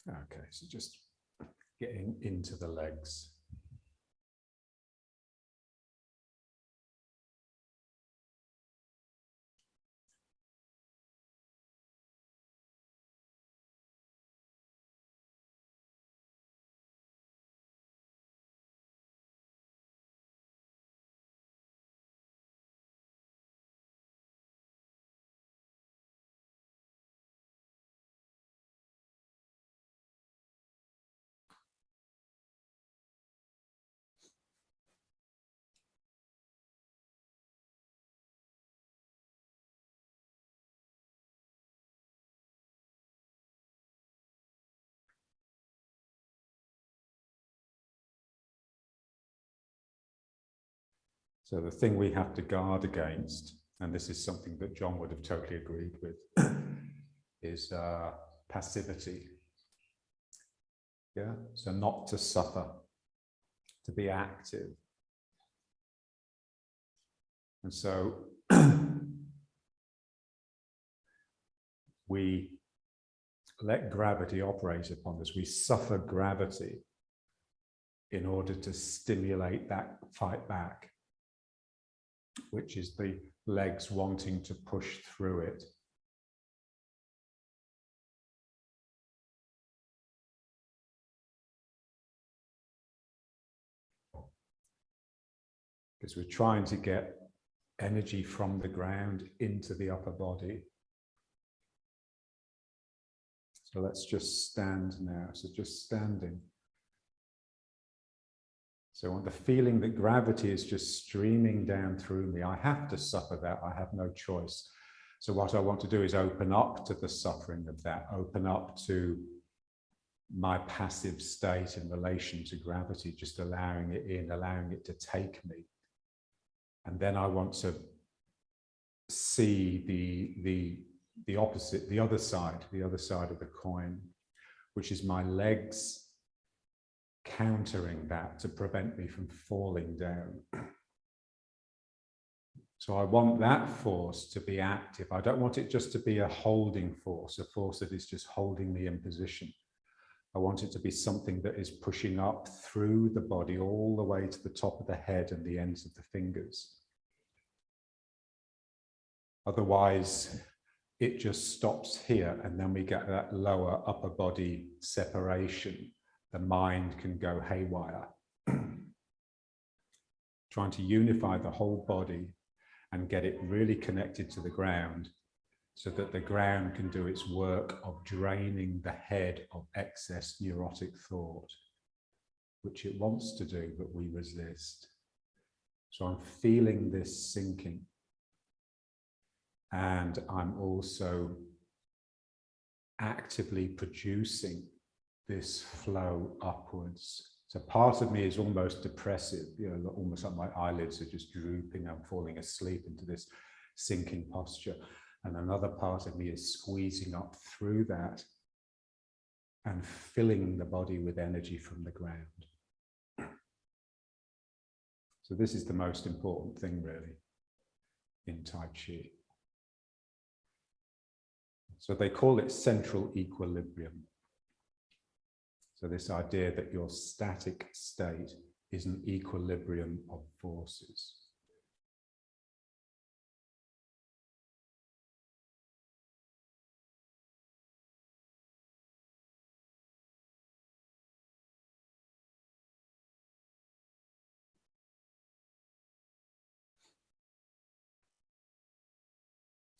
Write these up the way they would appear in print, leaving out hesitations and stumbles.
Okay, so just getting into the legs. So the thing we have to guard against, and this is something that John would have totally agreed with, is passivity. Yeah, so not to suffer, to be active. And so we let gravity operate upon us. We suffer gravity in order to stimulate that fight back, which is the legs wanting to push through it. Because we're trying to get energy from the ground into the upper body. So let's just stand now. So just standing. So on the feeling that gravity is just streaming down through me, I have to suffer that. I have no choice. So what I want to do is open up to the suffering of that, open up to my passive state in relation to gravity, just allowing it in, allowing it to take me. And then I want to see the opposite, the other side of the coin, which is my legs countering that to prevent me from falling down. So I want that force to be active. I don't want it just to be a holding force, a force that is just holding me in position. I want it to be something that is pushing up through the body all the way to the top of the head and the ends of the fingers. Otherwise, it just stops here, and then we get that lower upper body separation. The mind can go haywire. Trying to unify the whole body and get it really connected to the ground so that the ground can do its work of draining the head of excess neurotic thought, which it wants to do, but we resist. So I'm feeling this sinking. And I'm also actively producing this flow upwards. So part of me is almost depressive, you know, almost like my eyelids are just drooping. I'm falling asleep into this sinking posture. And another part of me is squeezing up through that and filling the body with energy from the ground. So this is the most important thing, really, in Tai Chi. So they call it central equilibrium. So this idea that your static state is an equilibrium of forces.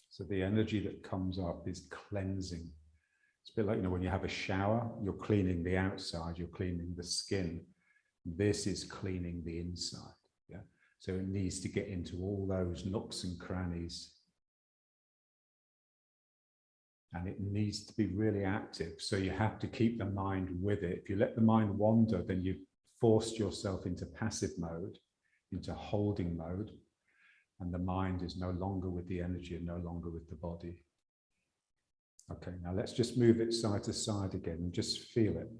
So the energy that comes up is cleansing. It's a bit like, you know, when you have a shower, you're cleaning the outside, you're cleaning the skin. This is cleaning the inside. Yeah. So it needs to get into all those nooks and crannies. And it needs to be really active. So you have to keep the mind with it. If you let the mind wander, then you've forced yourself into passive mode, into holding mode. And the mind is no longer with the energy and no longer with the body. Okay, now let's just move it side to side again and just feel it.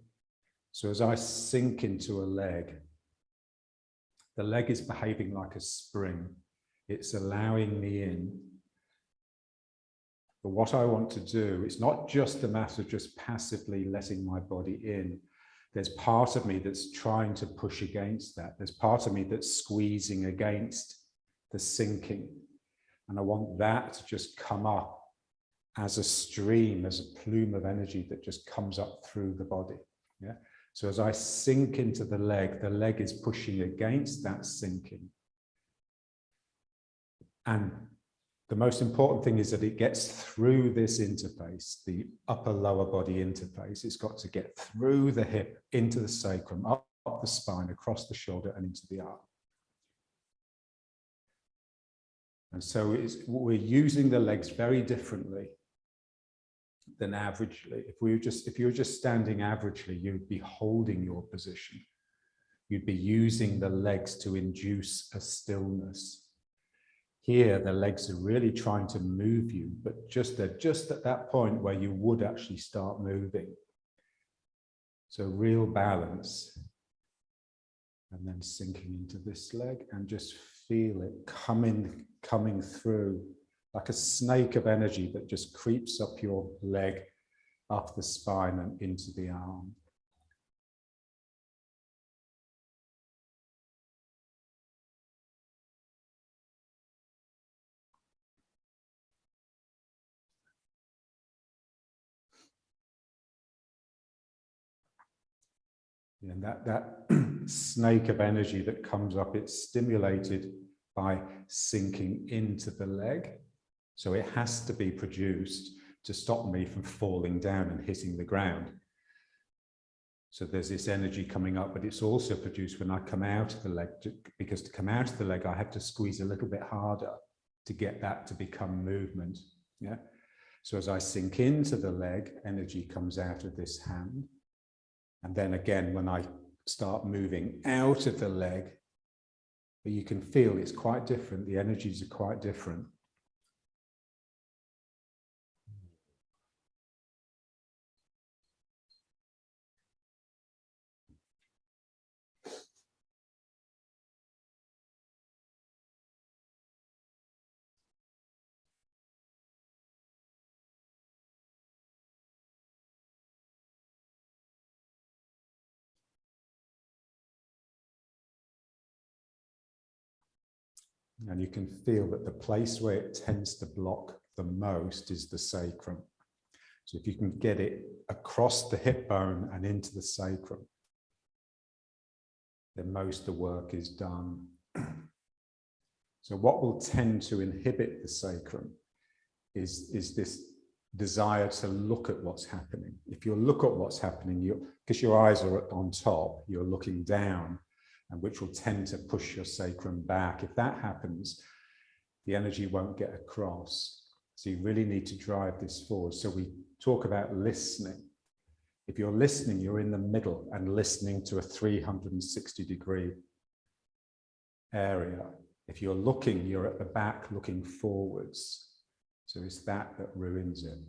So as I sink into a leg, the leg is behaving like a spring. It's allowing me in. But what I want to do, it's not just a matter of just passively letting my body in. There's part of me that's trying to push against that. There's part of me that's squeezing against the sinking. And I want that to just come up as a stream, as a plume of energy that just comes up through the body. Yeah. So as I sink into the leg is pushing against that sinking. And the most important thing is that it gets through this interface, the upper lower body interface. It's got to get through the hip, into the sacrum, up the spine, across the shoulder, and into the arm. And so we're using the legs very differently than averagely. If you were just standing averagely, you'd be holding your position. You'd be using the legs to induce a stillness. Here, the legs are really trying to move you, but they're just at that point where you would actually start moving. So real balance. And then sinking into this leg and just feel it coming through like a snake of energy that just creeps up your leg, up the spine and into the arm. And that snake of energy that comes up, it's stimulated by sinking into the leg. So it has to be produced to stop me from falling down and hitting the ground. So there's this energy coming up, but it's also produced when I come out of the leg, because to come out of the leg, I have to squeeze a little bit harder to get that to become movement. Yeah. So as I sink into the leg, energy comes out of this hand. And then again, when I start moving out of the leg, you can feel it's quite different. The energies are quite different. And you can feel that the place where it tends to block the most is the sacrum. So if you can get it across the hip bone and into the sacrum, then most of the work is done. So what will tend to inhibit the sacrum is this desire to look at what's happening. If you look at what's happening, because your eyes are on top, you're looking down, and which will tend to push your sacrum back. If that happens, the energy won't get across. So you really need to drive this forward. So we talk about listening. If you're listening, you're in the middle and listening to a 360-degree area. If you're looking, you're at the back looking forwards. So it's that ruins it.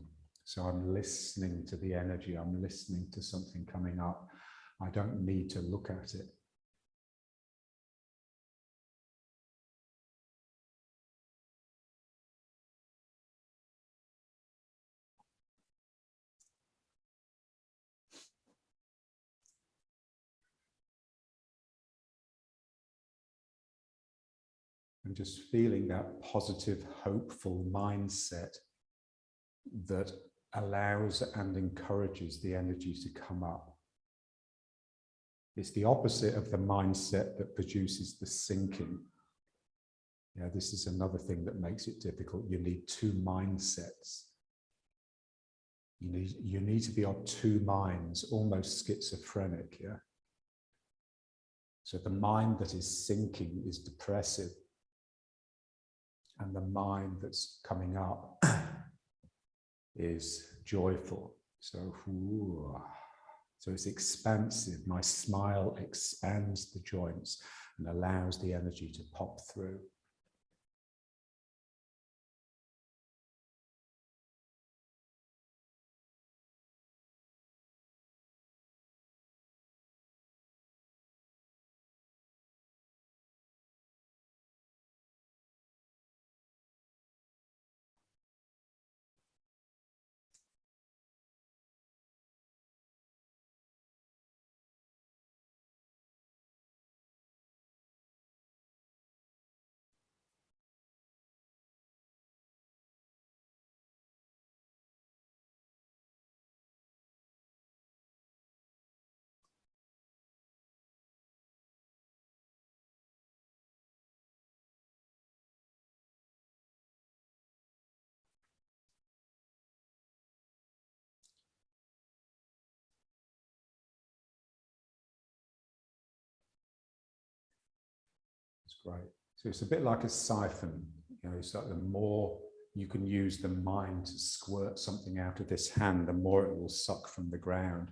So I'm listening to the energy. I'm listening to something coming up. I don't need to look at it. And just feeling that positive, hopeful mindset that allows and encourages the energy to come up. It's the opposite of the mindset that produces the sinking. Yeah, this is another thing that makes it difficult. You need two mindsets. You need to be on two minds, almost schizophrenic. Yeah. So the mind that is sinking is depressive, and the mind that's coming up is joyful. So it's expansive. My smile expands the joints and allows the energy to pop through. Great. So it's a bit like a siphon. You know, it's like the more you can use the mind to squirt something out of this hand, the more it will suck from the ground.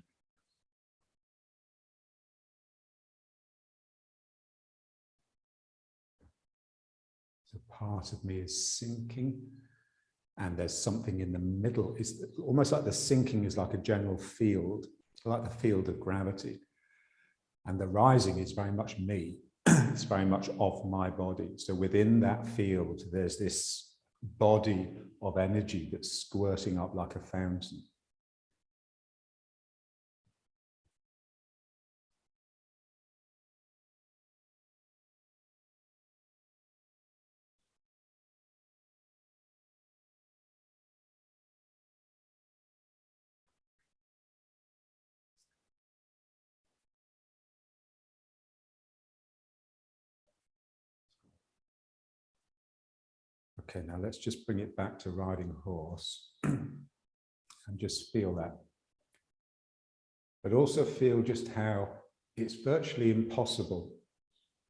So part of me is sinking, and there's something in the middle. It's almost like the sinking is like a general field, like the field of gravity. And the rising is very much me. It's very much of my body. So within that field, there's this body of energy that's squirting up like a fountain. Okay, now let's just bring it back to riding a horse and just feel that. But also feel just how it's virtually impossible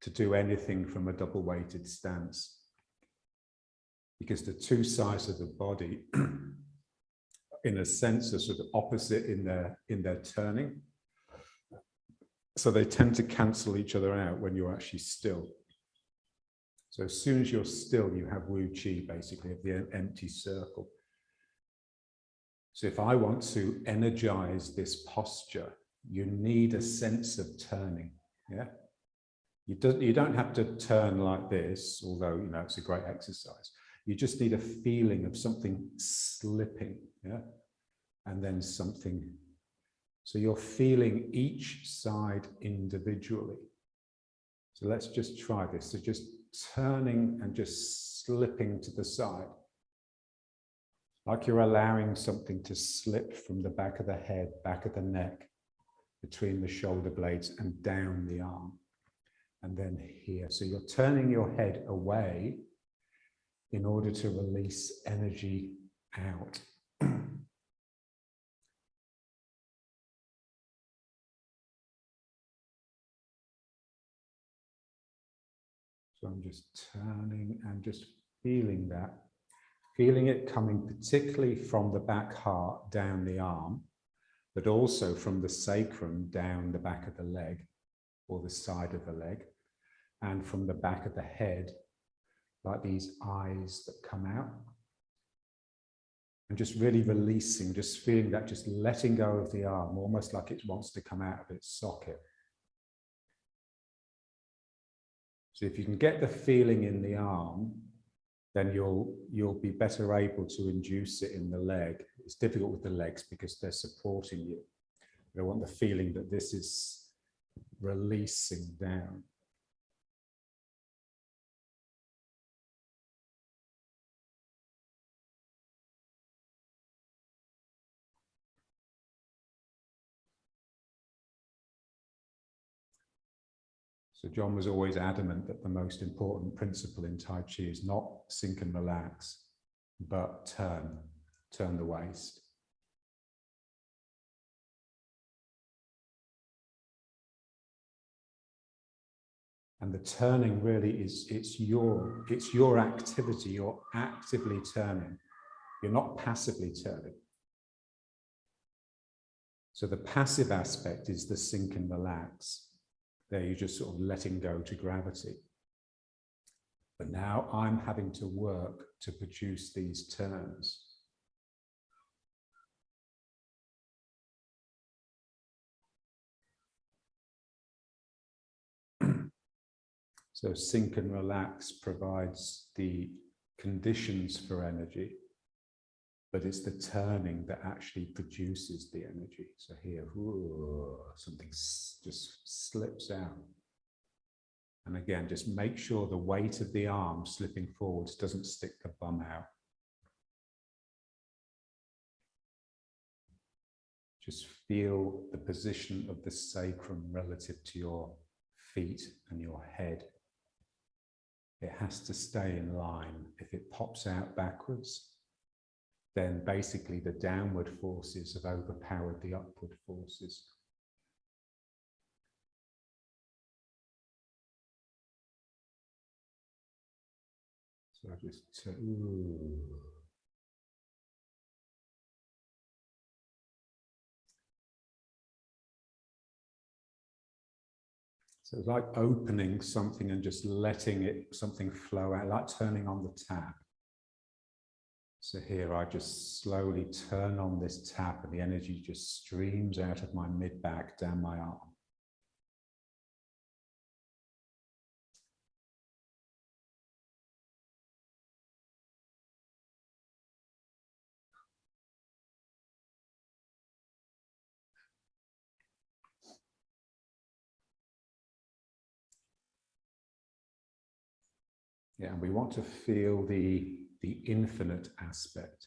to do anything from a double-weighted stance, because the two sides of the body, in a sense, are sort of opposite in their turning. So they tend to cancel each other out when you're actually still. So as soon as you're still, you have Wu Qi, basically, of the empty circle. So if I want to energize this posture, you need a sense of turning. Yeah. You don't have to turn like this, although, you know, it's a great exercise. You just need a feeling of something slipping. Yeah. And then something. So you're feeling each side individually. So let's just try this. So just turning and just slipping to the side. Like you're allowing something to slip from the back of the head, back of the neck, between the shoulder blades and down the arm. And then here. So you're turning your head away in order to release energy out. So I'm just turning and just feeling that. Feeling it coming particularly from the back heart down the arm, but also from the sacrum down the back of the leg or the side of the leg, and from the back of the head, like these eyes that come out. And just really releasing, just feeling that, just letting go of the arm, almost like it wants to come out of its socket. So if you can get the feeling in the arm, then you'll be better able to induce it in the leg. It's difficult with the legs because they're supporting you. I want the feeling that this is releasing down. So John was always adamant that the most important principle in Tai Chi is not sink and relax, but turn the waist. And the turning really is, it's your activity, you're actively turning. You're not passively turning. So the passive aspect is the sink and relax. There you're just sort of letting go to gravity. But now I'm having to work to produce these turns. So sink and relax provides the conditions for energy, but it's the turning that actually produces the energy. So here, something just slips out. And again, just make sure the weight of the arm slipping forwards doesn't stick the bum out. Just feel the position of the sacrum relative to your feet and your head. It has to stay in line. If it pops out backwards, then basically the downward forces have overpowered the upward forces. So I just ooh. So it's like opening something and just letting it something flow out, like turning on the tap. So here I just slowly turn on this tap and the energy just streams out of my mid-back down my arm. Yeah, and we want to feel the infinite aspect.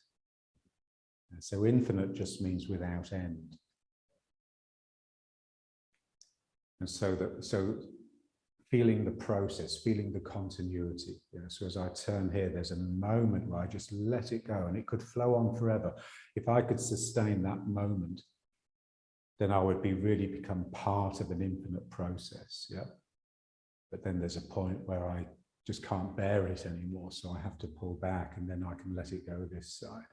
So infinite just means without end. And so feeling the process, feeling the continuity. So as I turn here, there's a moment where I just let it go, and it could flow on forever. If I could sustain that moment, then I would really become part of an infinite process. Yeah. But then there's a point where I just can't bear it anymore, so I have to pull back, and then I can let it go this side.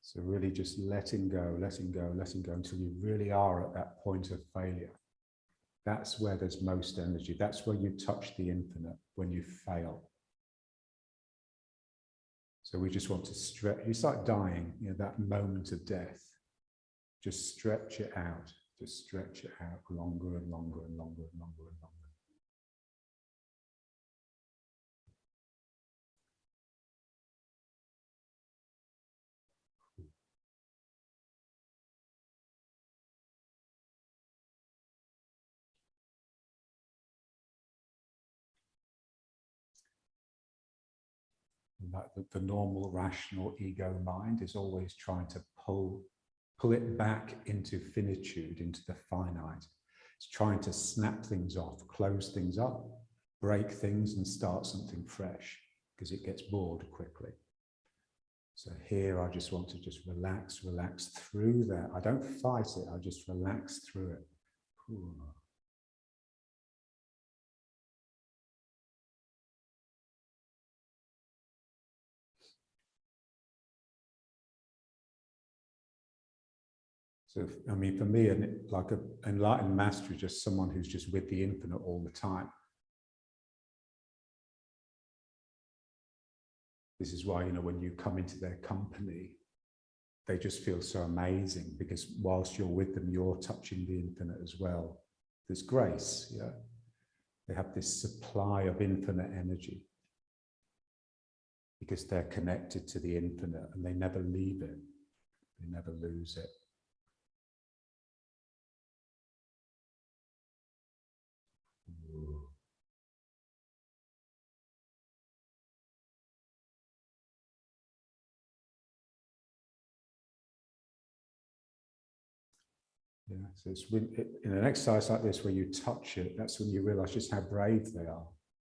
So really just letting go, letting go, letting go until you really are at that point of failure. That's where there's most energy. That's where you touch the infinite, when you fail. So we just want to stretch. It's like dying, that moment of death. Just stretch it out. Just stretch it out longer and longer and longer and longer and longer. Like the normal rational ego mind is always trying to pull it back into finitude, into the finite. It's trying to snap things off, close things up, break things and start something fresh, because it gets bored quickly. So here I just want to just relax through that. I don't fight it, I just relax through it. Ooh. So, I mean, for me, like an enlightened master is just someone who's just with the infinite all the time. This is why, when you come into their company, they just feel so amazing, because whilst you're with them, you're touching the infinite as well. There's grace, yeah. They have this supply of infinite energy because they're connected to the infinite and they never leave it. They never lose it. Ooh. Yeah, so it's in an exercise like this where you touch it, that's when you realize just how brave they are,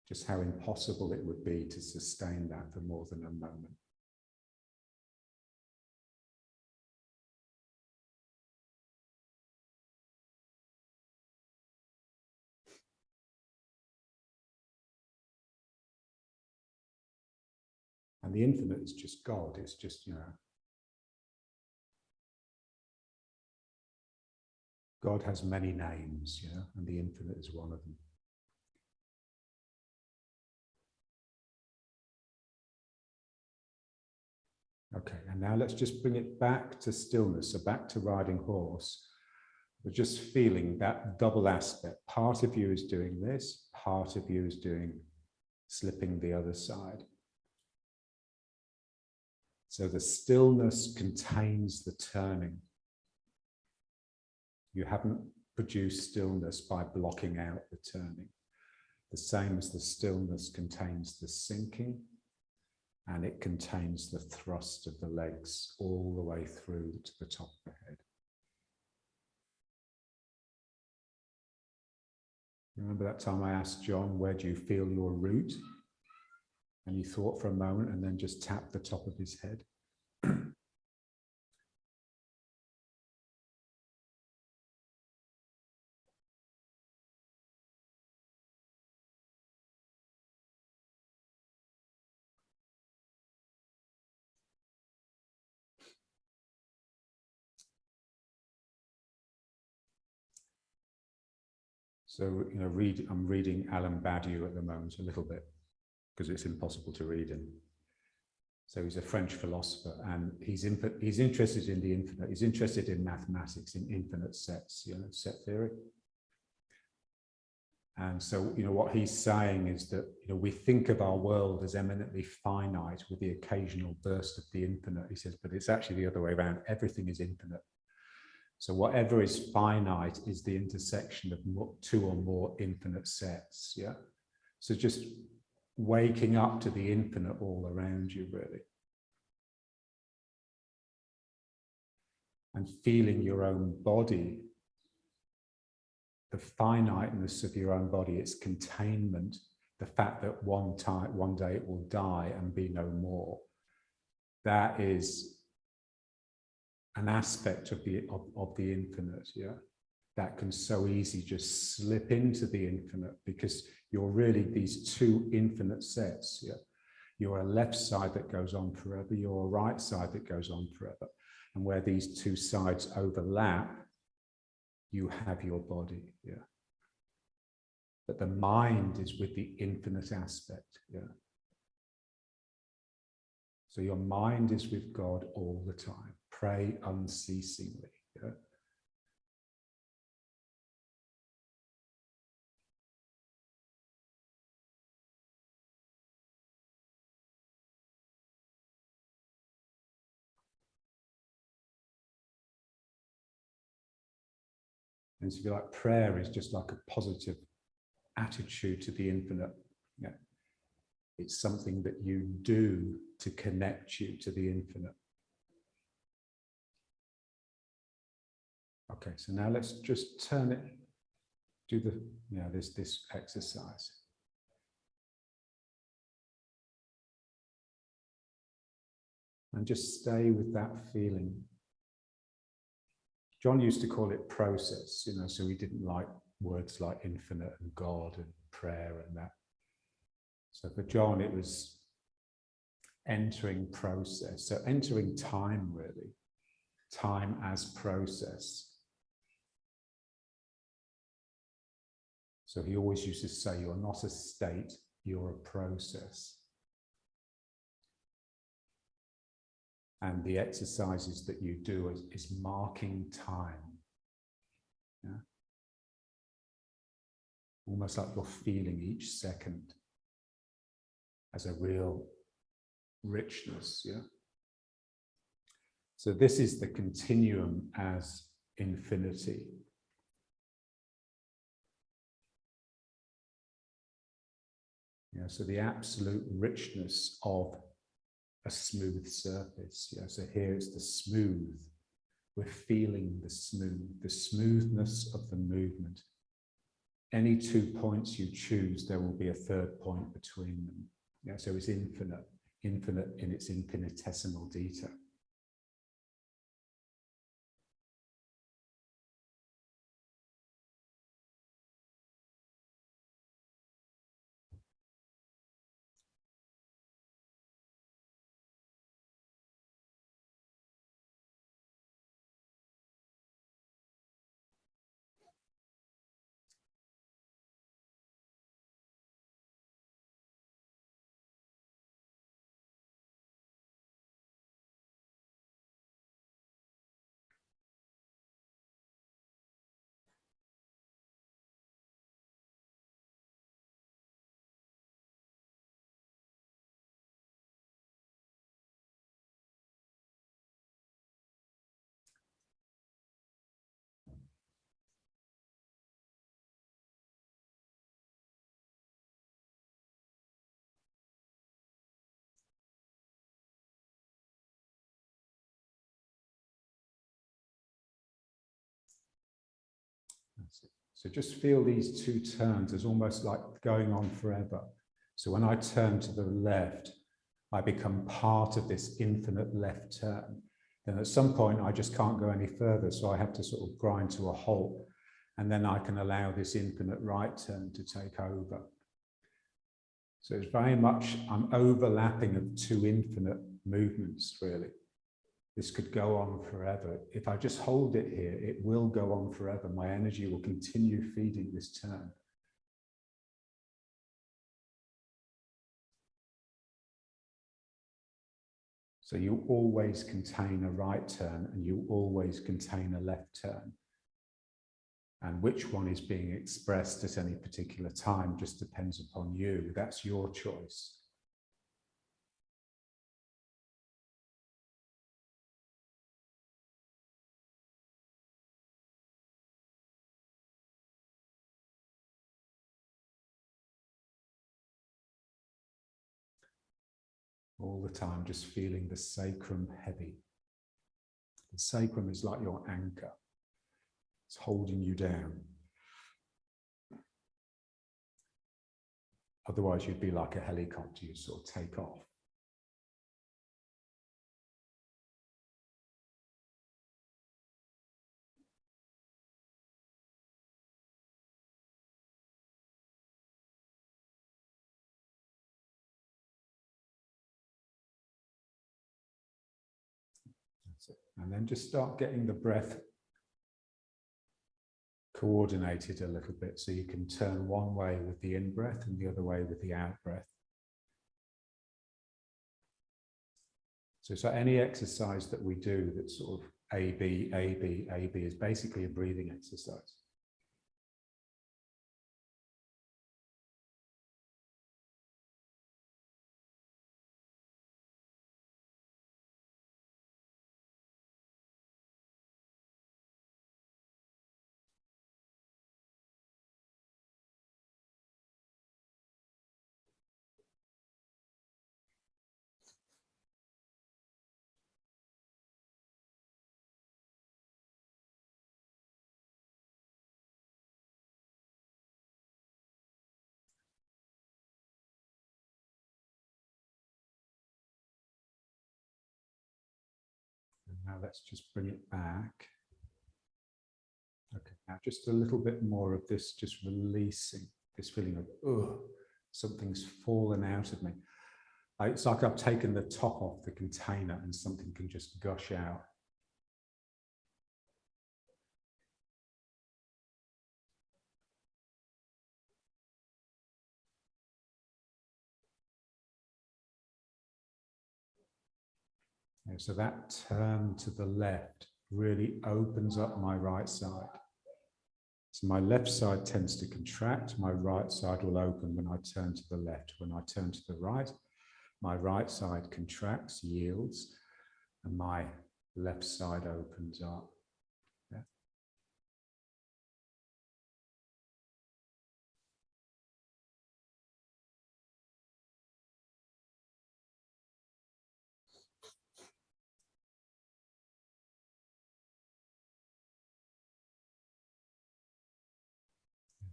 just how impossible it would be to sustain that for more than a moment. And the infinite is just God. It's just, God has many names, and the infinite is one of them. Okay, and now let's just bring it back to stillness, so back to riding horse. We're just feeling that double aspect. Part of you is doing this, part of you is slipping the other side. So the stillness contains the turning. You haven't produced stillness by blocking out the turning. The same as the stillness contains the sinking, and it contains the thrust of the legs all the way through to the top of the head. Remember that time I asked John, where do you feel your root? And he thought for a moment and then just tapped the top of his head. So, you know, I'm reading Alain Badiou at the moment a little bit because it's impossible to read him. So he's a French philosopher, and he's interested in the infinite. He's interested in mathematics, in infinite sets, you know, set theory. And so, you know, what he's saying is that, you know, we think of our world as eminently finite with the occasional burst of the infinite. He says, but it's actually the other way around. Everything is infinite. So whatever is finite is the intersection of two or more infinite sets, yeah? So just waking up to the infinite all around you, really. And feeling your own body, the finiteness of your own body, its containment, the fact that one day it will die and be no more. That is an aspect of the infinite, yeah, that can so easily just slip into the infinite because you're really these two infinite sets, yeah. You're a left side that goes on forever, you're a right side that goes on forever. And where these two sides overlap, you have your body, yeah. But the mind is with the infinite aspect, yeah. So your mind is with God all the time. Pray unceasingly. Yeah? And so, if you like, prayer is just like a positive attitude to the infinite. Yeah? It's something that you do to connect you to the infinite. Okay, so now let's just turn it, do the, you know, this exercise. And just stay with that feeling. John used to call it process, you know, so he didn't like words like infinite and God and prayer and that. So for John, it was entering process. So entering time, really, time as process. So he always used to say, you're not a state, you're a process. And the exercises that you do is marking time. Yeah? Almost like you're feeling each second as a real richness. Yeah. So this is the continuum as infinity. Yeah, so the absolute richness of a smooth surface. Yeah, so here it's the smooth. We're feeling the smoothness of the movement. Any 2 points you choose, there will be a third point between them. Yeah, so it's infinite in its infinitesimal detail. That's it. So just feel these two turns as almost like going on forever. So when I turn to the left, I become part of this infinite left turn. Then at some point, I just can't go any further. So I have to sort of grind to a halt. And then I can allow this infinite right turn to take over. So it's very much, I'm overlapping of two infinite movements, really. This could go on forever. If I just hold it here, it will go on forever. My energy will continue feeding this turn. So you always contain a right turn and you always contain a left turn. And which one is being expressed at any particular time just depends upon you. That's your choice. All the time, just feeling the sacrum heavy. The sacrum is like your anchor. It's holding you down. Otherwise, you'd be like a helicopter, you sort of take off. That's it. And then just start getting the breath coordinated a little bit so you can turn one way with the in-breath and the other way with the out-breath. So any exercise that we do that's sort of A-B, A-B, A-B is basically a breathing exercise. And now let's just bring it back. Okay, now just a little bit more of this, just releasing this feeling of, oh, something's fallen out of me. It's like I've taken the top off the container and something can just gush out. And so that turn to the left really opens up my right side. So my left side tends to contract, my right side will open when I turn to the left. When I turn to the right, my right side contracts, yields, and my left side opens up. Yeah.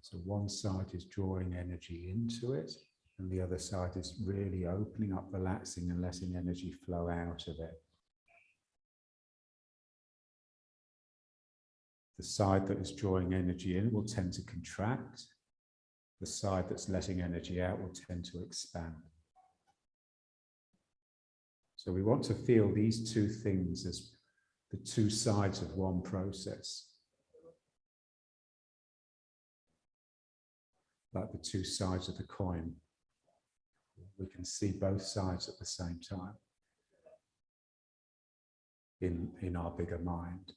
So one side is drawing energy into it, and the other side is really opening up, relaxing, and letting energy flow out of it. The side that is drawing energy in will tend to contract. The side that's letting energy out will tend to expand. So we want to feel these two things as the two sides of one process. Like the two sides of the coin. We can see both sides at the same time in our bigger mind.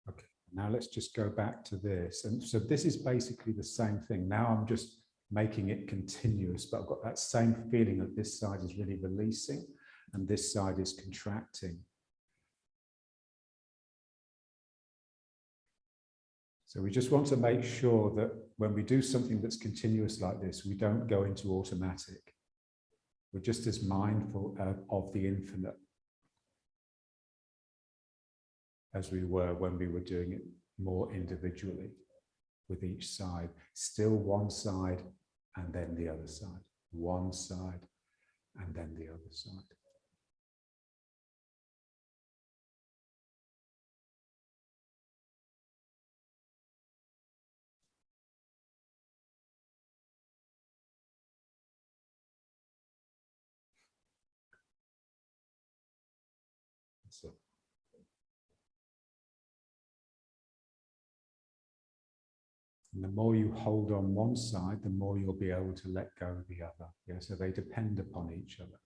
Okay, now let's just go back to this. And so this is basically the same thing. Now I'm just making it continuous, but I've got that same feeling that this side is really releasing and this side is contracting. So we just want to make sure that when we do something that's continuous like this, we don't go into automatic. We're just as mindful of the infinite as we were when we were doing it more individually with each side. Still one side and then the other side. One side and then the other side. So, and the more you hold on one side, the more you'll be able to let go of the other. Yeah, so they depend upon each other.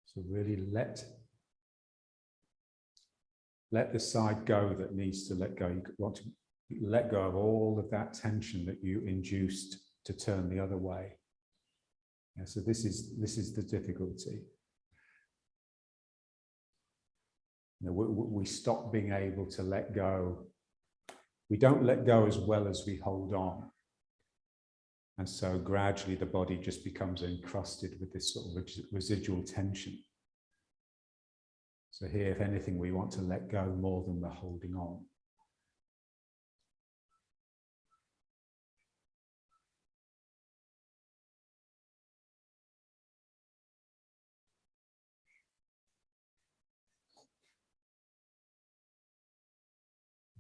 So really let the side go that needs to let go. You want to let go of all of that tension that you induced to turn the other way. Yeah, so this is the difficulty. You know, we stop being able to let go. We don't let go as well as we hold on. And so gradually the body just becomes encrusted with this sort of residual tension. So here, if anything, we want to let go more than we're holding on.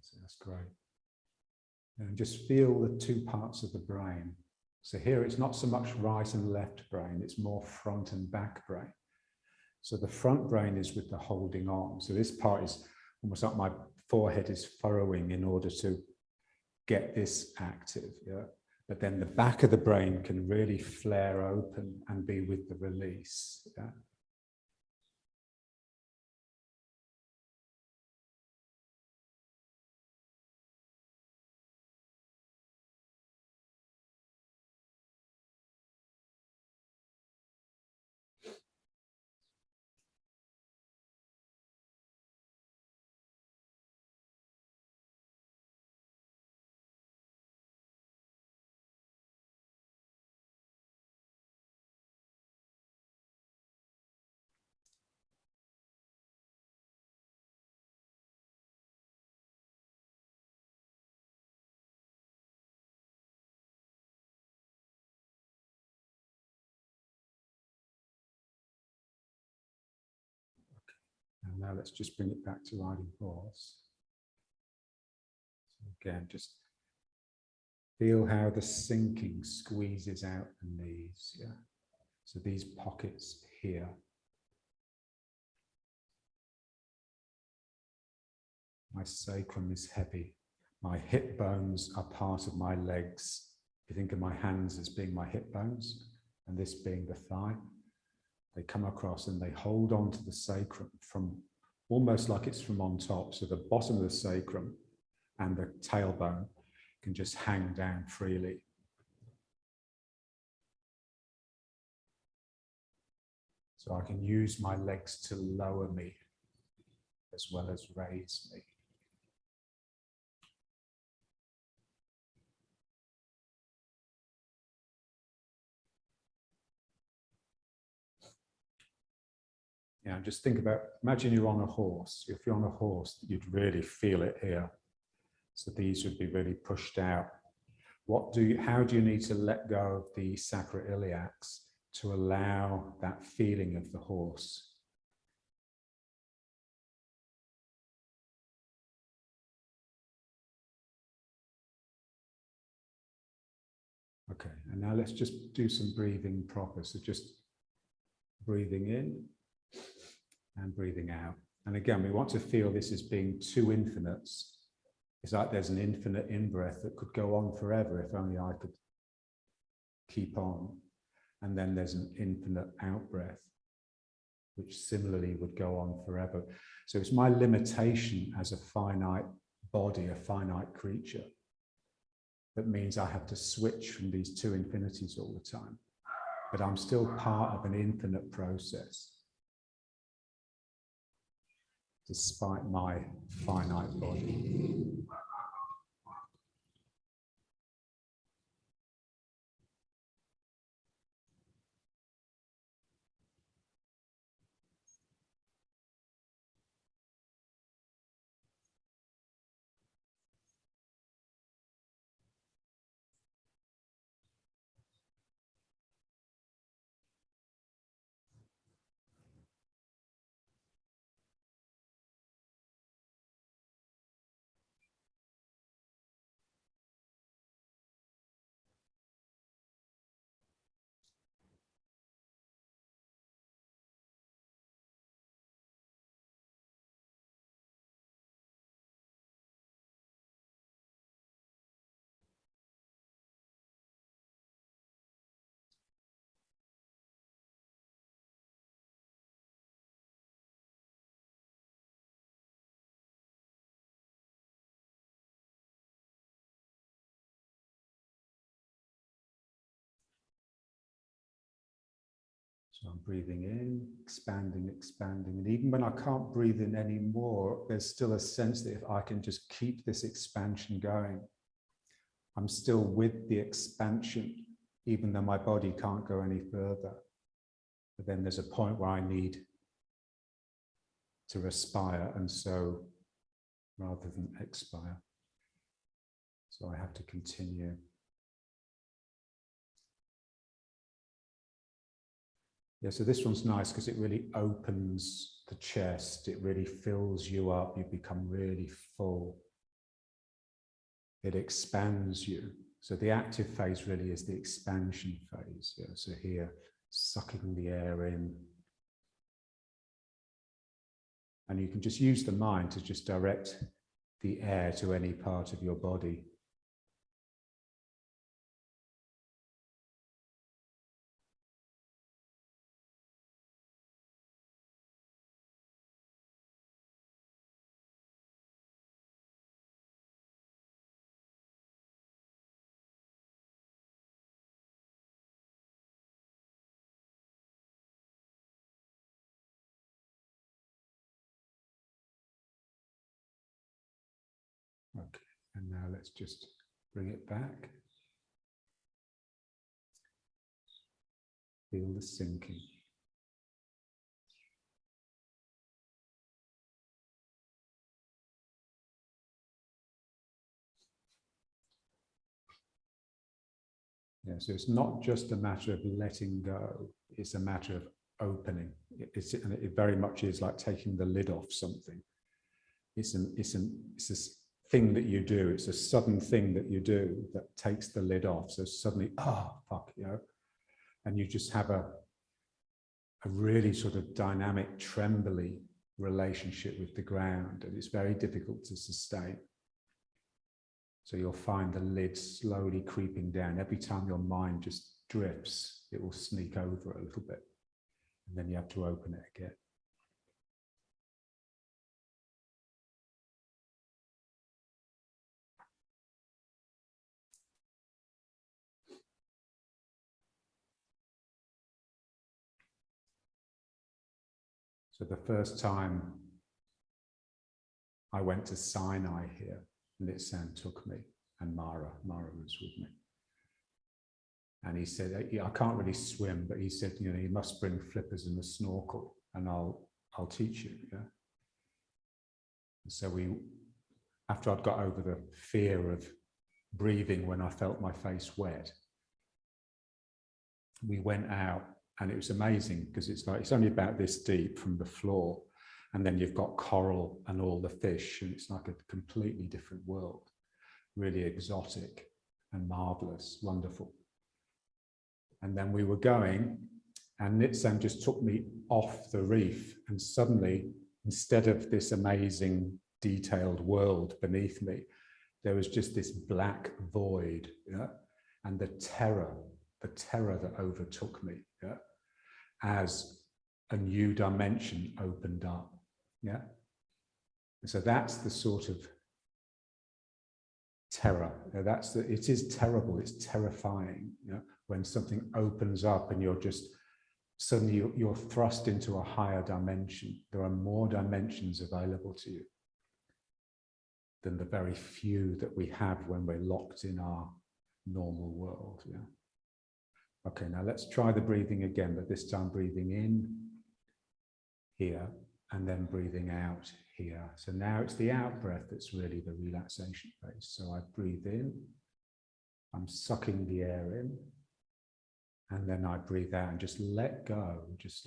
So that's great. And just feel the two parts of the brain. So here it's not so much right and left brain, it's more front and back brain. So the front brain is with the holding on. So this part is almost like my forehead is furrowing in order to get this active. Yeah? But then the back of the brain can really flare open and be with the release. Yeah? And now let's just bring it back to riding horse. So again, just feel how the sinking squeezes out the knees. Yeah. So these pockets here. My sacrum is heavy. My hip bones are part of my legs. You think of my hands as being my hip bones and this being the thigh. They come across and they hold on to the sacrum from almost like it's from on top. So the bottom of the sacrum and the tailbone can just hang down freely. So I can use my legs to lower me as well as raise me. Yeah, just think about, imagine you're on a horse. If you're on a horse, you'd really feel it here. So these would be really pushed out. How do you need to let go of the sacroiliacs to allow that feeling of the horse? Okay, and now let's just do some breathing proper. So just breathing in and breathing out. And again, we want to feel this as being two infinites. It's like there's an infinite in-breath that could go on forever if only I could keep on. And then there's an infinite out-breath, which similarly would go on forever. So it's my limitation as a finite body, a finite creature, that means I have to switch from these two infinities all the time. But I'm still part of an infinite process, despite my finite body. So I'm breathing in, expanding, expanding. And even when I can't breathe in anymore, there's still a sense that if I can just keep this expansion going, I'm still with the expansion, even though my body can't go any further. But then there's a point where I need to respire, and so rather than expire. So I have to continue. Yeah, so this one's nice because it really opens the chest. It really fills you up. You become really full. It expands you. So the active phase really is the expansion phase. Yeah, so here, sucking the air in. And you can just use the mind to just direct the air to any part of your body. Okay, and now let's just bring it back. Feel the sinking. Yeah, so it's not just a matter of letting go, it's a matter of opening. It very much is like taking the lid off something. It's a thing that you do, it's a sudden thing that you do that takes the lid off. So suddenly, oh, fuck, you know, and you just have a really sort of dynamic, trembly relationship with the ground, and it's very difficult to sustain. So you'll find the lid slowly creeping down. Every time your mind just drifts, it will sneak over a little bit. And then you have to open it again. So the first time I went to Sinai here, Nitsan took me, and Mara was with me. And he said, I can't really swim, but he said, you know, you must bring flippers and a snorkel, and I'll teach you. Yeah. And so after I'd got over the fear of breathing when I felt my face wet, we went out, and it was amazing because it's only about this deep from the floor, and then you've got coral and all the fish, and it's like a completely different world, really exotic and marvelous, wonderful. And then we were going, and Nitsan just took me off the reef, and suddenly, instead of this amazing detailed world beneath me, there was just this black void, you know? And the terror the terror that overtook me, yeah, as a new dimension opened up, yeah. And so that's the sort of terror. It is terrible, it's terrifying, you know, when something opens up and you're just suddenly you're thrust into a higher dimension. There are more dimensions available to you than the very few that we have when we're locked in our normal world. Yeah. Okay, now let's try the breathing again, but this time breathing in here and then breathing out here. So now it's the out breath that's really the relaxation phase. So I breathe in, I'm sucking the air in, and then I breathe out and just let go, and just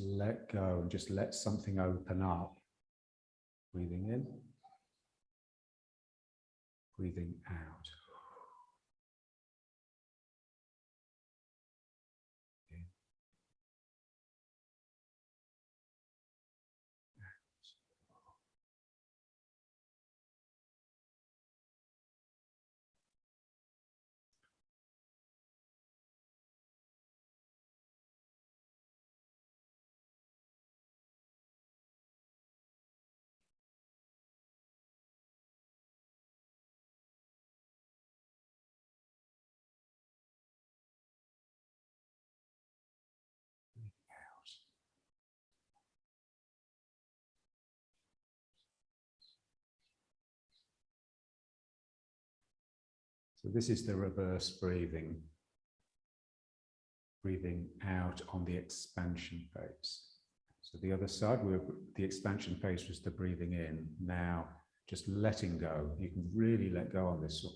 let something open up. Breathing in, breathing out. In, out. So this is the reverse breathing. Breathing out on the expansion phase. So the other side, the expansion phase was the breathing in. Now, just letting go. You can really let go on this one.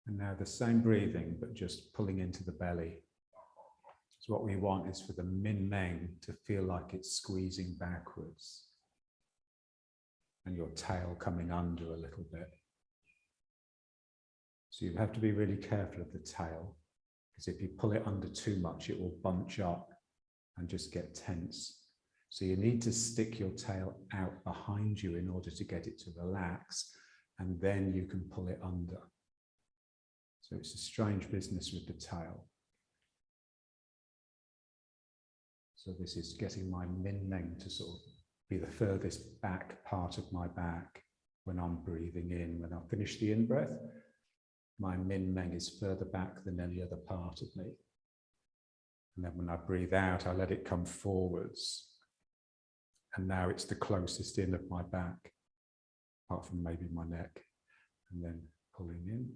And now the same breathing, but just pulling into the belly. So what we want is for the min meng to feel like it's squeezing backwards and your tail coming under a little bit. So you have to be really careful of the tail, because if you pull it under too much, it will bunch up and just get tense. So you need to stick your tail out behind you in order to get it to relax, and then you can pull it under. So it's a strange business with the tail. So this is getting my min meng to sort of be the furthest back part of my back when I'm breathing in. When I finish the in-breath, my min meng is further back than any other part of me. And then when I breathe out, I let it come forwards. And now it's the closest in of my back, apart from maybe my neck. And then pulling in.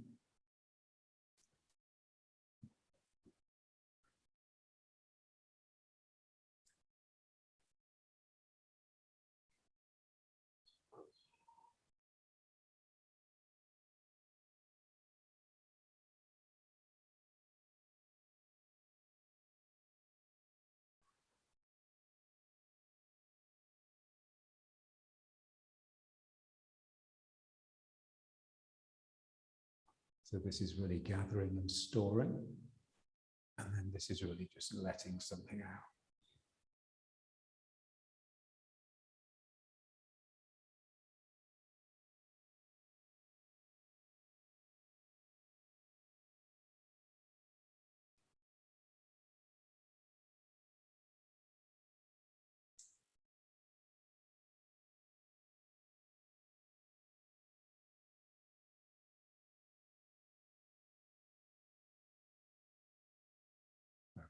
So this is really gathering and storing. And then this is really just letting something out.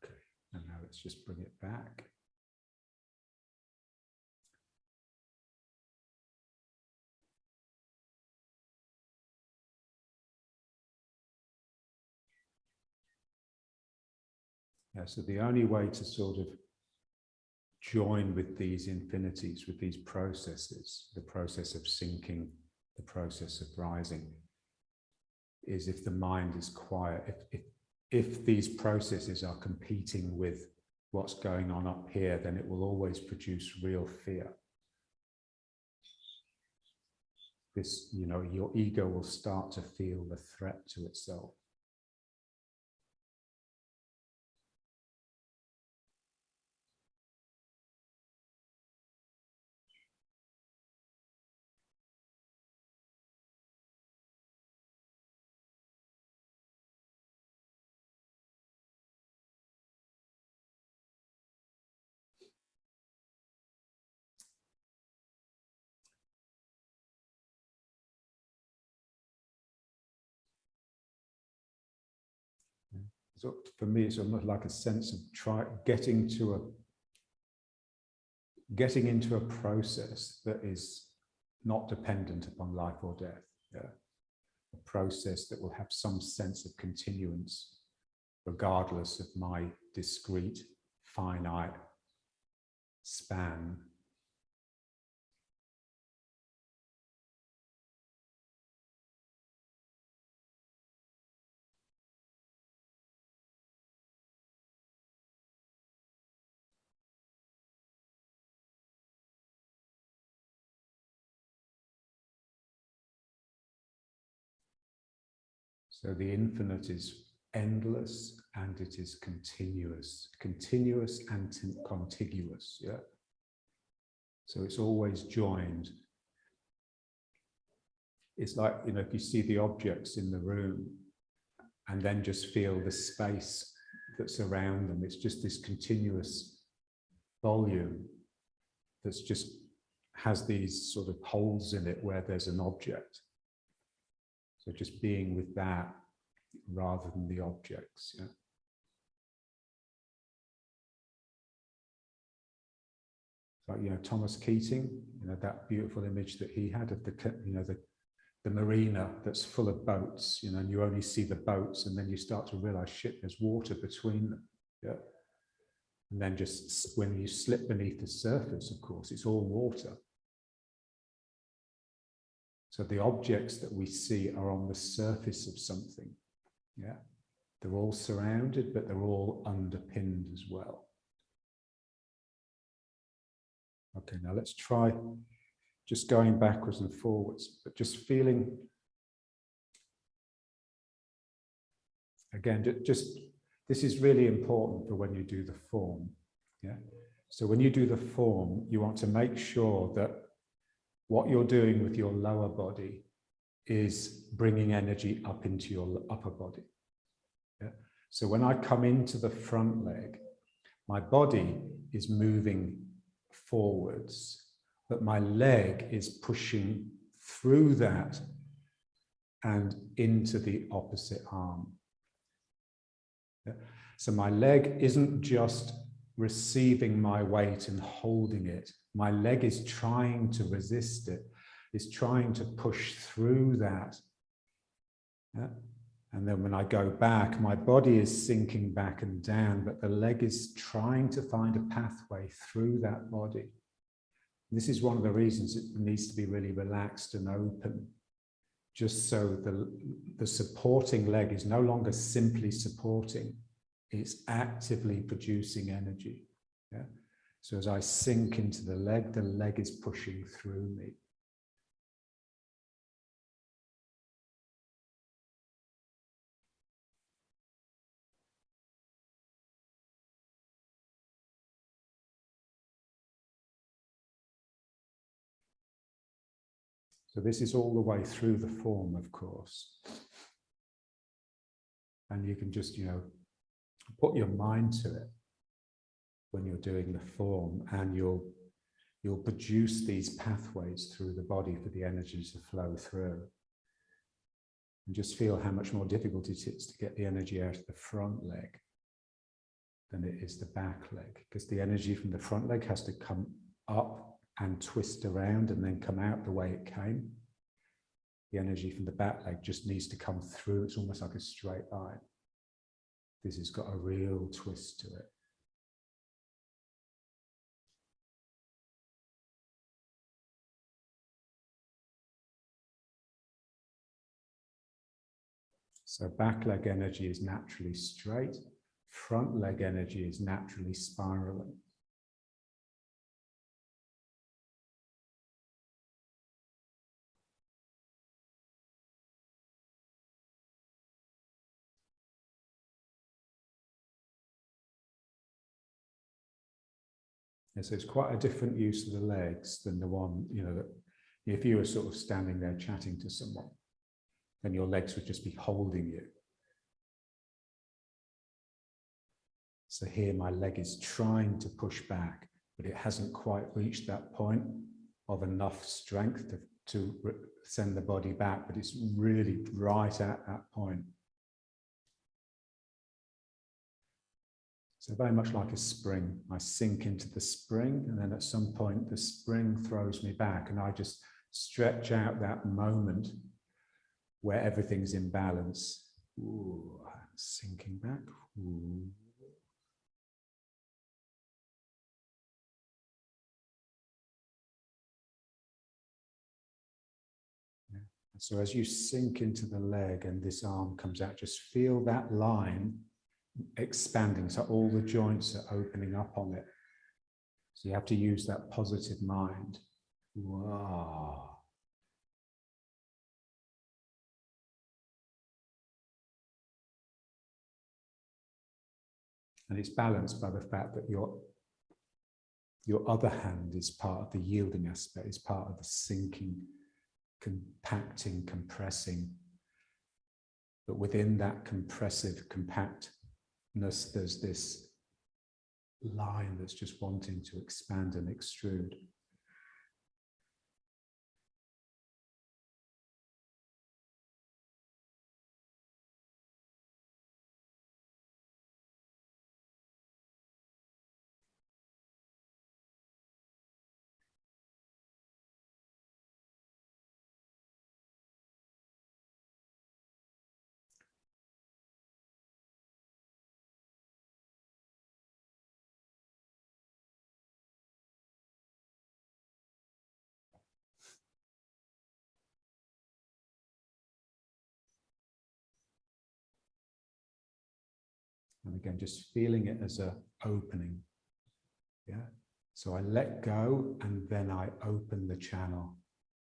Okay, and now let's just bring it back. Yeah, so the only way to sort of join with these infinities, with these processes, the process of sinking, the process of rising, is if the mind is quiet, if if these processes are competing with what's going on up here, then it will always produce real fear. This, you know, your ego will start to feel the threat to itself. So for me, it's almost like a sense of getting into a process that is not dependent upon life or death. Yeah? A process that will have some sense of continuance, regardless of my discrete, finite span. So the infinite is endless and it is continuous and contiguous. Yeah. So it's always joined. It's like, you know, if you see the objects in the room and then just feel the space that's around them, it's just this continuous volume that's just has these sort of holes in it where there's an object. So just being with that rather than the objects. Yeah. Like, you know, Thomas Keating, you know, that beautiful image that he had of the, you know, the marina that's full of boats, you know, and you only see the boats and then you start to realize, shit, there's water between them. Yeah. And then just when you slip beneath the surface, of course, it's all water. So the objects that we see are on the surface of something. Yeah. They're all surrounded, but they're all underpinned as well. Okay, now let's try just going backwards and forwards, but just feeling, again, just this is really important for when you do the form. Yeah. So when you do the form, you want to make sure that what you're doing with your lower body is bringing energy up into your upper body. Yeah? So when I come into the front leg, my body is moving forwards, but my leg is pushing through that and into the opposite arm. Yeah? So my leg isn't just receiving my weight and holding it. My leg is trying to resist it, is trying to push through that. Yeah? And then when I go back, my body is sinking back and down, but the leg is trying to find a pathway through that body. This is one of the reasons it needs to be really relaxed and open, just so the supporting leg is no longer simply supporting, it's actively producing energy. Yeah? So as I sink into the leg is pushing through me. So this is all the way through the form, of course. And you can just, you know, put your mind to it when you're doing the form, and you'll produce these pathways through the body for the energy to flow through. And just feel how much more difficult it is to get the energy out of the front leg than it is the back leg, because the energy from the front leg has to come up and twist around and then come out the way it came. The energy from the back leg just needs to come through. It's almost like a straight line. This has got a real twist to it. So back leg energy is naturally straight, front leg energy is naturally spiraling. And so it's quite a different use of the legs than the one, that if you were sort of standing there chatting to someone, then your legs would just be holding you. So here my leg is trying to push back, but it hasn't quite reached that point of enough strength to send the body back, but it's really right at that point. So very much like a spring, I sink into the spring, and then at some point the spring throws me back, and I just stretch out that moment where everything's in balance. Ooh, sinking back. Ooh. Yeah. So as you sink into the leg and this arm comes out, just feel that line expanding, so all the joints are opening up on it. So you have to use that positive mind. Wow. And it's balanced by the fact that your other hand is part of the yielding aspect, is part of the sinking, compacting, compressing. But within that compressive, compactness, there's this line that's just wanting to expand and extrude. And again, just feeling it as an opening. Yeah. So I let go and then I open the channel,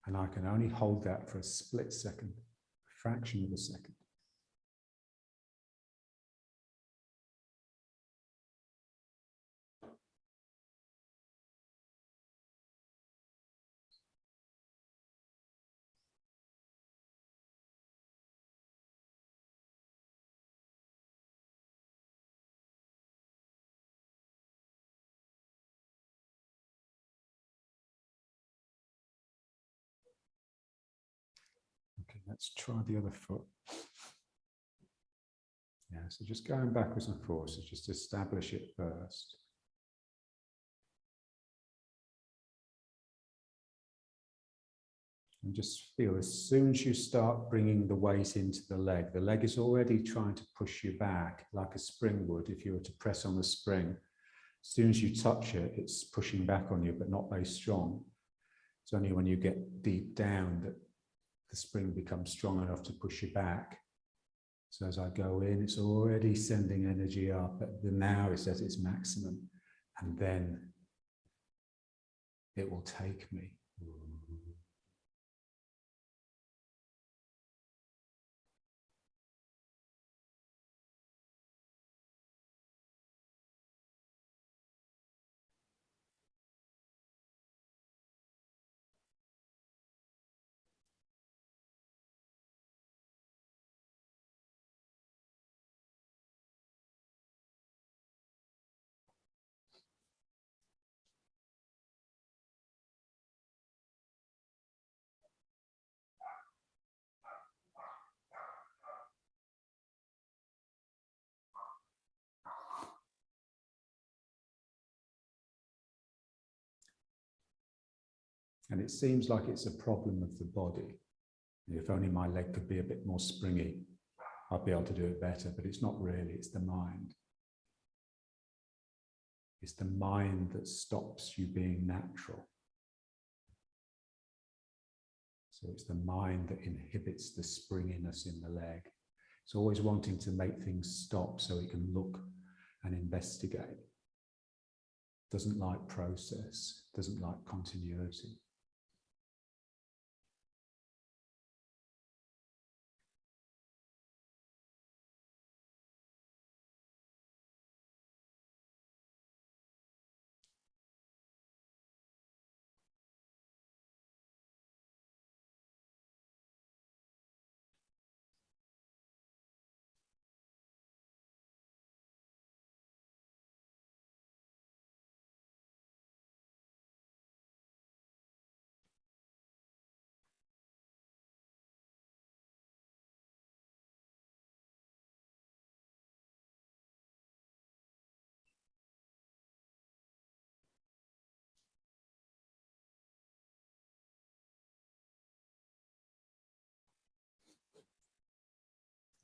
and I can only hold that for a split second, a fraction of a second. Okay, let's try the other foot. Yeah, so just going backwards and forwards, so just establish it first. And just feel, as soon as you start bringing the weight into the leg is already trying to push you back like a spring would if you were to press on a spring. As soon as you touch it, it's pushing back on you, but not very strong. It's only when you get deep down that the spring becomes strong enough to push you back. So as I go in, it's already sending energy up, but now it's at its maximum, and then it will take me. And it seems like it's a problem of the body. If only my leg could be a bit more springy, I'd be able to do it better, but it's not really, it's the mind. It's the mind that stops you being natural. So it's the mind that inhibits the springiness in the leg. It's always wanting to make things stop so it can look and investigate. Doesn't like process, doesn't like continuity.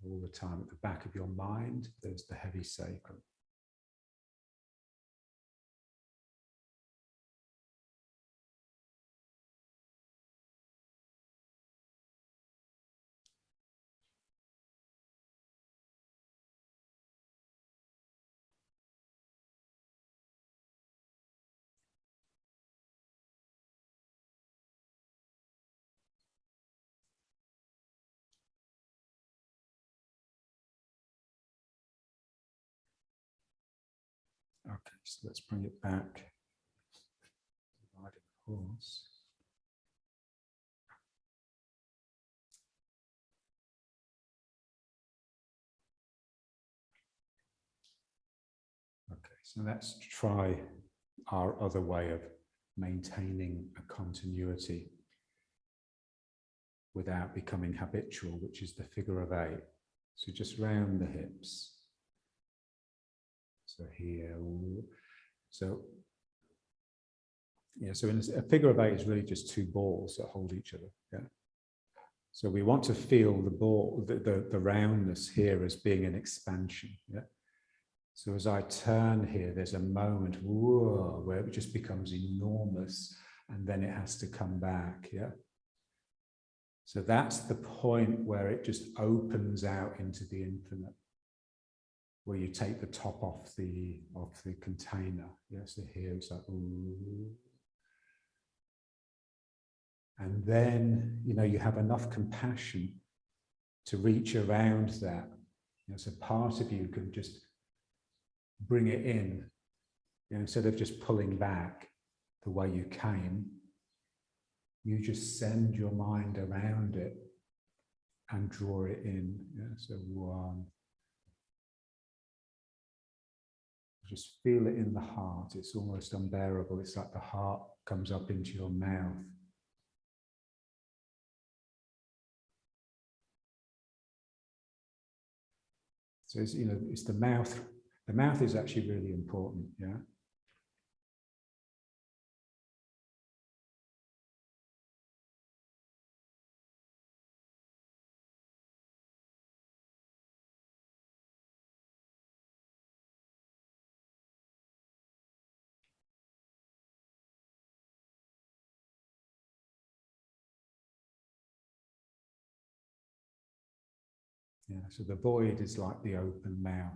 All the time at the back of your mind, there's the heavy sacrum. Okay, so let's bring it back. Riding the horse. Okay, so let's try our other way of maintaining a continuity without becoming habitual, which is the figure of 8. So just round the hips. So here, so yeah, so in a figure of 8 is really just 2 balls that hold each other. Yeah. So we want to feel the ball, the roundness here as being an expansion. Yeah. So as I turn here, there's a moment, whoa, where it just becomes enormous, and then it has to come back. Yeah. So that's the point where it just opens out into the infinite, where you take the top off the container. Yeah. So here it's like, ooh. And then, you know, you have enough compassion to reach around that. You know, so part of you can just bring it in, you know, instead of just pulling back the way you came, you just send your mind around it and draw it in. Yeah, so 1. Just feel it in the heart. It's almost unbearable. It's like the heart comes up into your mouth. So it's, you know, it's the mouth. The mouth is actually really important. Yeah. Yeah. So the void is like the open mouth.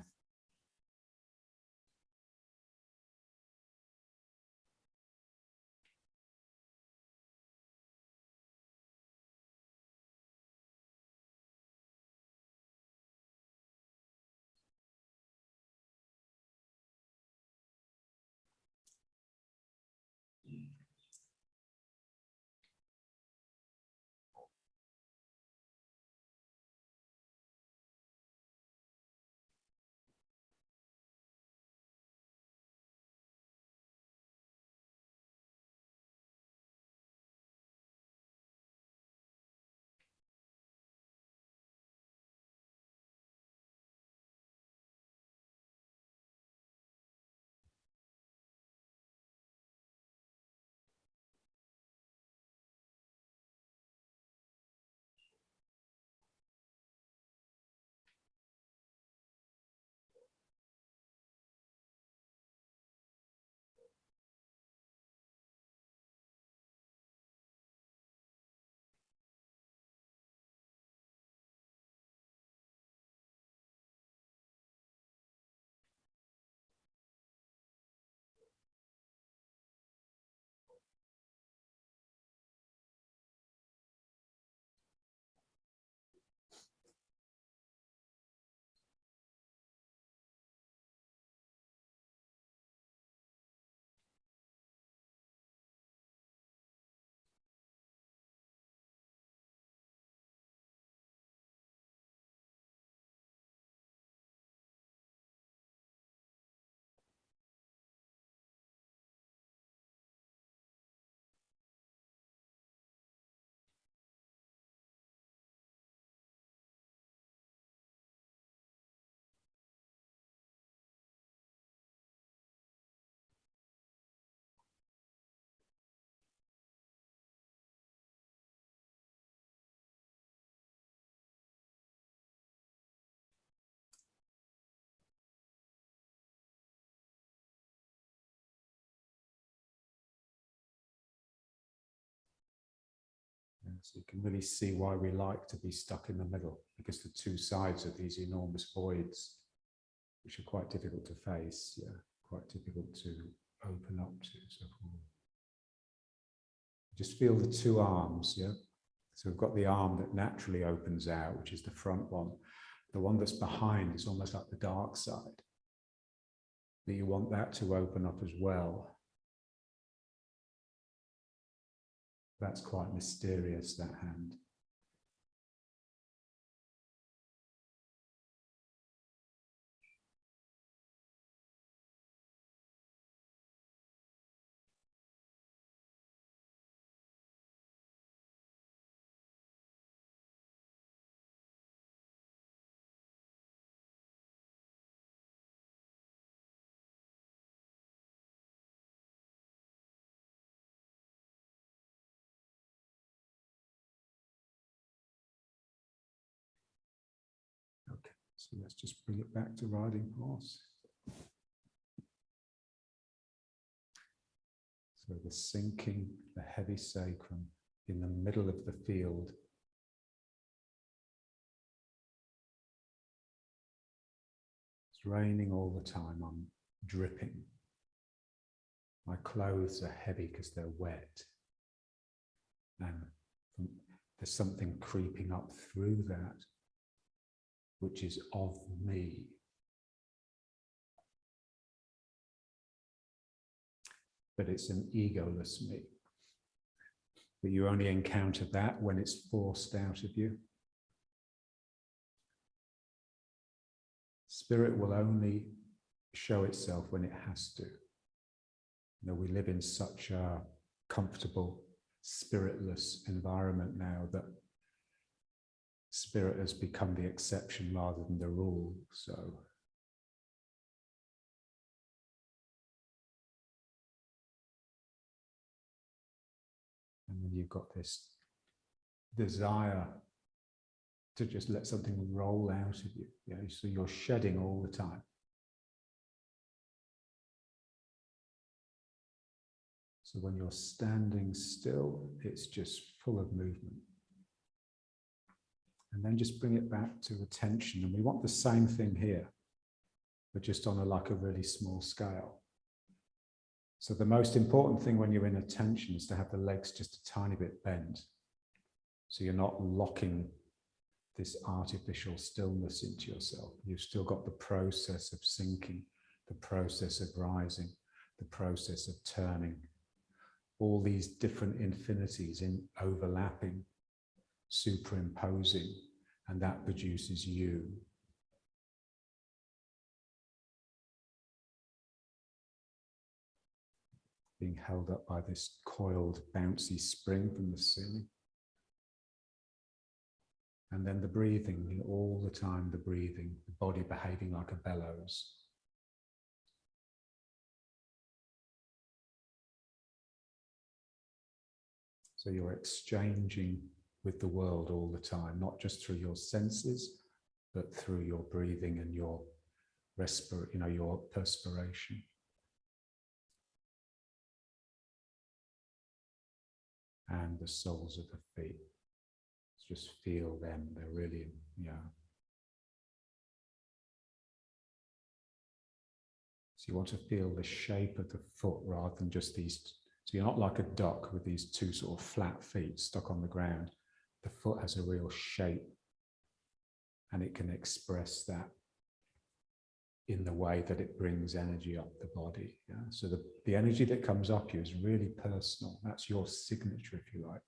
So you can really see why we like to be stuck in the middle, because the two sides are these enormous voids, which are quite difficult to face, yeah, quite difficult to open up to. So just feel the two arms, yeah. So we've got the arm that naturally opens out, which is the front one. The one that's behind is almost like the dark side. But you want that to open up as well. That's quite mysterious, that hand. Okay, so let's just bring it back to riding horse. So the sinking, the heavy sacrum in the middle of the field. It's raining all the time, I'm dripping. My clothes are heavy because they're wet. And there's something creeping up through that, which is of me. But it's an egoless me. But you only encounter that when it's forced out of you. Spirit will only show itself when it has to. You know, we live in such a comfortable, spiritless environment now that spirit has become the exception rather than the rule. So and then you've got this desire to just let something roll out of you. You know, so you're shedding all the time. So when you're standing still, it's just full of movement. And then just bring it back to attention. And we want the same thing here, but just on like a really small scale. So the most important thing when you're in attention is to have the legs just a tiny bit bent. So you're not locking this artificial stillness into yourself. You've still got the process of sinking, the process of rising, the process of turning. All these different infinities in overlapping, superimposing, and that produces you. Being held up by this coiled, bouncy spring from the ceiling. And then the breathing, you know, all the time the breathing, the body behaving like a bellows. So you're exchanging with the world all the time, not just through your senses, but through your breathing and your your perspiration. And the soles of the feet. Just feel them, they're really, yeah. So you want to feel the shape of the foot rather than just these. So you're not like a duck with these two sort of flat feet stuck on the ground. The foot has a real shape and it can express that in the way that it brings energy up the body. Yeah? So the energy that comes up you is really personal. That's your signature, if you like.